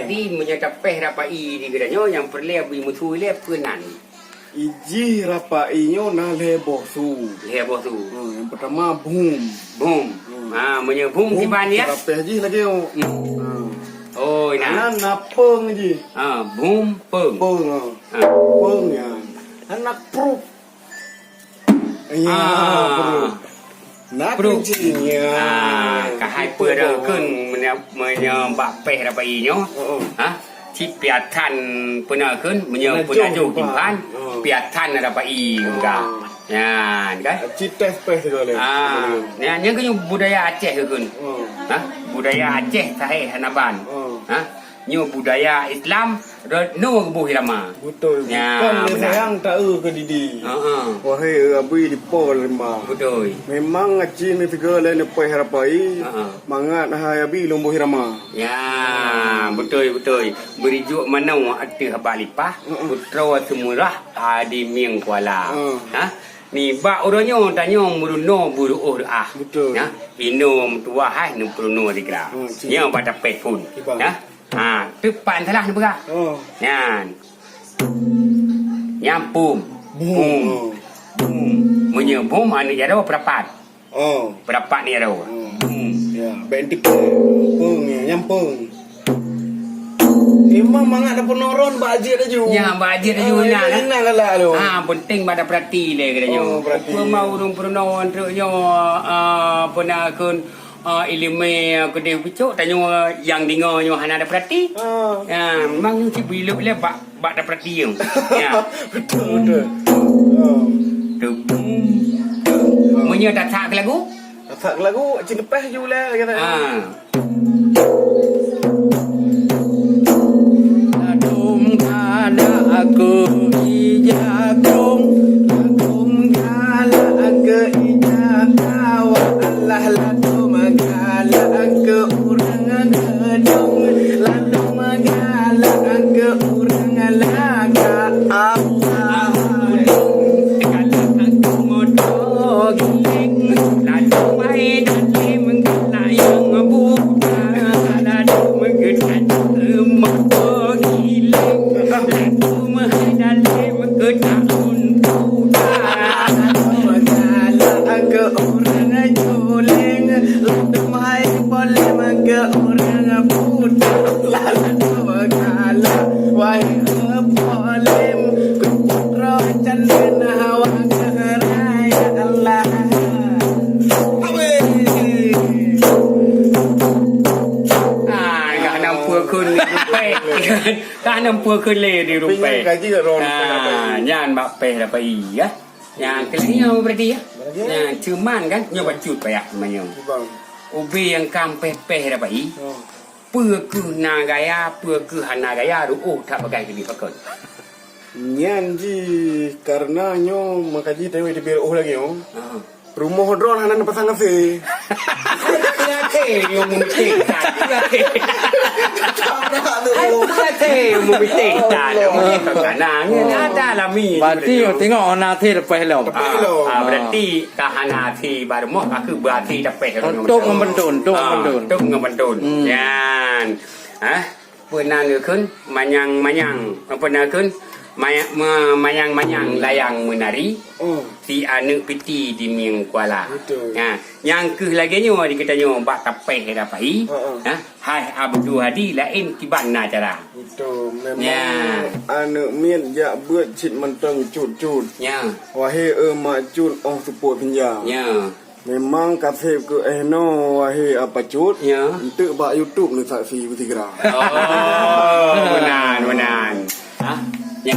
jadi menyatapeh rapai di geranyo yang perle abi mutu le penan. Iji rapainya na leboh su. Leboh tu. Yang pertama boom. Boom. Menye boom tiban ya. Rapeh ji lagi yo. Oh, nah. Anak peng ji. Boom peng. Peng. Peng ya. Anak proof. Ya, nak kuncinya. Kahai pada kun menyembapeh rapai nyo. Si piatan pernah kun menyepunaju timpan. Piatan rapai juga. Ya, kan? Cita peh segala. Yang kan budaya Aceh kun. Budaya Aceh sahih hanaban. Nyo budaya Islam no buh irama. Betul. Kan sayang tak ke didi. Wahai abi di pol lima. Betul. Memang ngaji ni segala ni peh rapai. Mangat hai abi lumbuh irama. Ya, betul. Berijuk manau ati habalipah. Putra semurah di Mieng Kuala. Ni ba oronyo tanyo muruno buru Betul. Ya, ino tua hai nu pruno digra. Nya pada pet pun. Ya. Depan salah ni berah. Yan. Nyampum. Boom. Menyebum anu jaro perapat. Perapat ni jaro. Ya, bentik pung nyampung. Memang mangat ada penoron bajet aju. Ya, bajet aju nak. Enak lah lu. Penting pada perhati le katanya. Apa mau urung penoron teruknya pernah kun ilmu kedai picuk tanya yang dengarnya hana ada perhati. Memang si biluk le bak ada perhati yang. Ya. Betul. Menye tak lagu? Tak lagu cik lepas je lah kata. Adum kada aku ijakum. Adum kada aku ijakum. Allah ladum kada aku urang gedung. Ladum kada aku urang laga. Allah kada aku modok giling. Ladum ai dan lim layang buta. Ladum gedan modok giling. Ladum ai dan lim gedan buta. Aku orang juling, ladum hai boleh maka orang buta. Ladum kala wahai boleh kuputra jalan hawa keraya Allah. Kak nampak kun rupai. Kak nampak kun le di rupai. Gaji kat ron. Jangan bapeh dah pai ya. Yang kelihnya berarti ya. Yang cuman kan nyoba cut pa ya namanya. Ubi yang kampeh-peh dah pai. Pua ke nagaya, pua ke hanagaya ru tak pakai ke di pakon. Nyan ji karena nyo makaji tahu di biru lagi yo. Rumah drone hanan pasang kafe. Yang mungkin tak. Mungkin tak. Ada lah mi. Berarti tengok nanti lepas lah. Berarti kahanati baru mau aku berarti dapat. Tuk membentun. Tuk membentun. Yan. Pernah ngekun manyang. Pernah ngekun manyang layang menari. Si anu piti di Mieng Kuala. Yang ke lagi nyo dikatanya bak tapeh dapai. Hai Abdul Hadi lain kiban na cara. Betul. Memang anu mien jak buat cit menteng cut. Ya. Wahai mak cut support pinjam. Ya. Memang kafe ke no wahai apa cut. Ya. Untuk bak YouTube ni saksi bertiga. Benar. Ya.